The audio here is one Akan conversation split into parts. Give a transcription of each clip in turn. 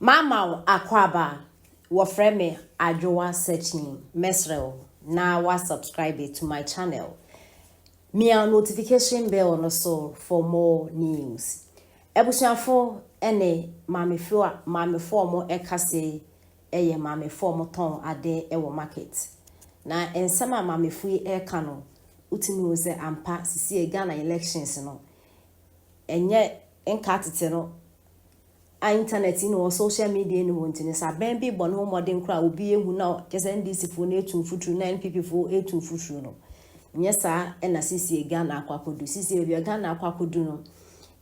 Mama akwaba wofre me adwoa searching mesrel na wa subscribe to my channel. Me a notification bell no so for more news. Ebusuafo ene mamefo mo ekase eye mamefo mo ton ade ewo market. Na ensema mamefo eka no utimi ze ampa sisi Ghana elections no. Enye enka tete no internet no social media no wontini sa ben bi bono modern kra obi ehu na kese ndc fo na etu futuru na npp fo etu futuru no nyesa na sisi Ghana akwakodu sisi bi Ghana akwakodu no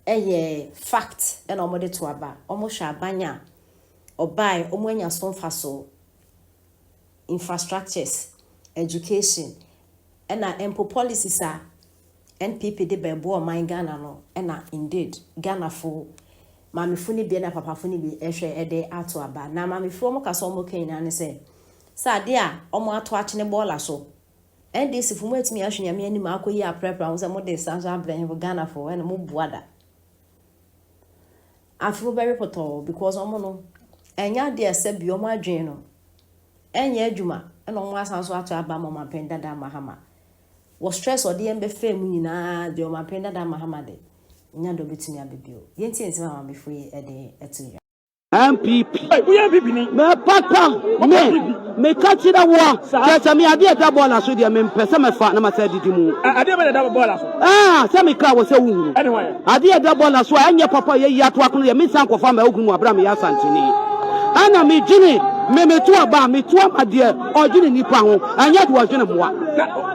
eye fact na omode to aba omo hwa abanya obai omo anya so faso infrastructures education na empo policies a npp de bebo o man Ghana no na indeed Ghana fo mamifuni bi na papafuni bi ehwe ede ato aba na mamifo mo kaso mo kenya ne se sade a omo ato akene bola so ndc fu mo etimi ahwe nyame anim akoyi aprepra wo se mo de sanso abren Ghana fo na mo buada afu very poto because omo no enya de ase bi omo adwen no enya adwuma na omo asanso ato aba mo mapenda da mahama wo stress odi embe fam nyina de omo mapenda da mahama de nyando betumi abebio yenti ensema ma mefui ede etuya MPP we MPP ni me papa me catch that war say me ade da ball so dia me pese me fa na ma say didi mu ade me da ball so say me ka wo say wu anyway ade da ball so anya papa ye ato akono ye me san kofa ma ogun abra me ya santini ana me gini me to aba me to amade o gini nipa ho anya do gini moa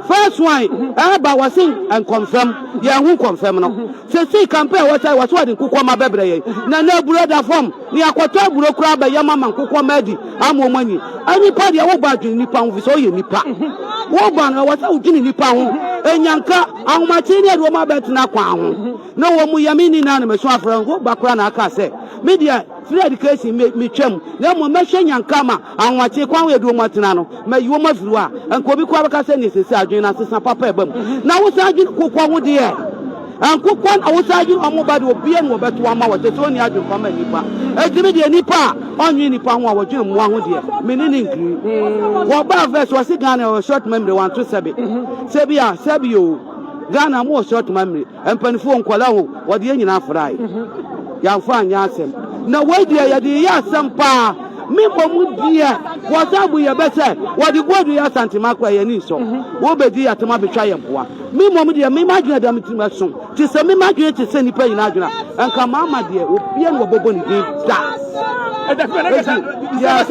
first one ba was and confirm ye hu confirm no say campaign what I was what nkukwa ma bebre ye na brother form ni akoto aburo kura ba ye mama nkukwa madi amomani ani pa de wo ba gini nipa ho so ye nipa wo ba na what gini nipa ho enyanka ahomati ne do ma betina kwa ho na wo mu yamini na na me so afran go bakura na aka say media free education me twam na mo me hwenyanka ma ahomati kwa ho edu mo tena no ma yiwo ma firu a enko bi kwa baka say ne sesi adwen na sesa papa ebam na wo sa adwen kokwa wo de e ankokwa na wo sa adwen omo ba de obi en wo beto ama wo te so ni adwen kwa ma nipa etimi de nipa onwi nipa ho a wo dwen mo ho de me ni nkiri wo ba verse wo sigan na short memory 127 sebi o Ghana mo short memory empanifo nkwala ho wo de nyina afrai ya mfa anya asem na wo de ya de ya asem pa me bomu dia wasabu ye bese wodi godu ya santima kwa ye ni so wo bedi ya tema betwa ye mpoa me bomu dia me madwena da metima so ti se me madwena ti se nipa nyina adwena enka mama dia obie no bobo ni din da ya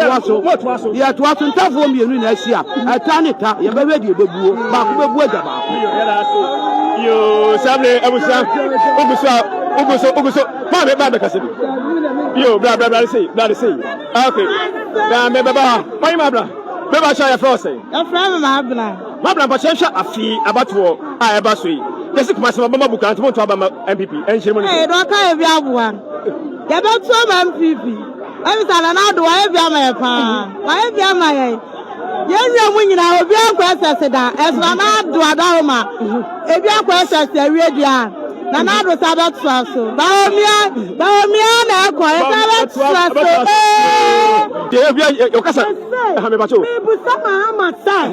to aso ntafo mienu na ahia ataneta ye bewe die bebuo ba ko bebuo ja ba yo sable abusa oguso pa me ba kase yo bra say okay da me baba why my bra me ba sha ya frost say ya fra me ma bra ba sha afi abato a e ba so yi kesi kuma se mama buka nto to aba MPP enhire mo ni do ka e bi aboa ya be to ma MPP e bi sala na do wa e bi ama pa wa e bi ama ye yenye mu nyina obi akwa sese da esra na do adahoma e bi akwa sese awie dia na do sabat so baomia na akwa sabat so de bia o kasa ha me ba cho me bu sama amata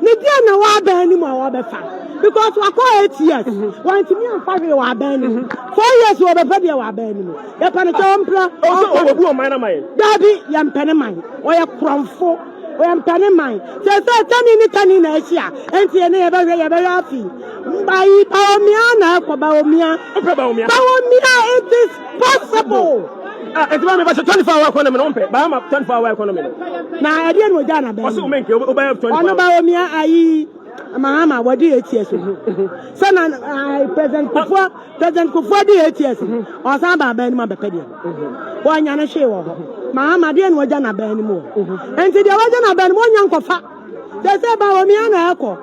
ne dia na wa ba ni mo wa be fa because wa ko 8 years want me am fa we wa ba ni 4 years we be fa dia wa ba ni ya pa ne chompra o bu o man na mai dabi ya mpene man o ya kromfo o ya mpene man se tani ni tani na ahia enti ne ya be afi mbai baomia na akwa baomia it is possible enti ma me ba 24 hour economy no mpe ba ma 24 hour economy na ade no ja na ba o so menke o ba 24 ono baomia ayi mahama wadi ATS sana president Kufo di ATS o san ba ni ma be pedia wo nya na hwe wo mahama de no ja na ba ni mo enti de wa ja na ba ni mo nya nkofa de se baomia na ekọ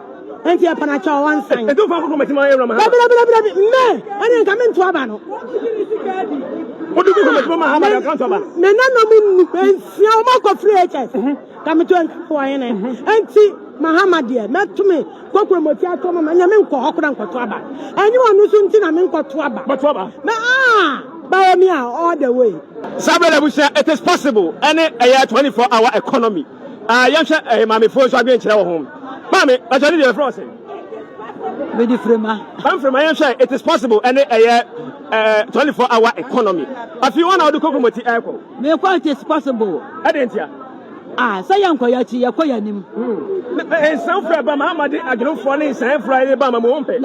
enti e pana cha wan san e do fa ko meti ma ye mahama bla me ani nka me nto aba no o do ko meti mahama da kan to aba me na no mu nsia o ma ko free ATS ka me to nko yen enti mahama de metumi kokoro moti atoma ma nya me nko hokora nko to aba ani wonu so nti na me nko to aba ba to aba me Bow me all the way. It is possible. Any a 24-hour economy. Young mammy force against our home. Mammy, I tell you the process. With the frema. I'm from my side. It is possible. Any a 24-hour economy. If you want to cook with the airport, it is possible. I didn't hear. Say young Koyachi, a Koyanim. And some for Bama, I don't for any Friday Bama won't pay.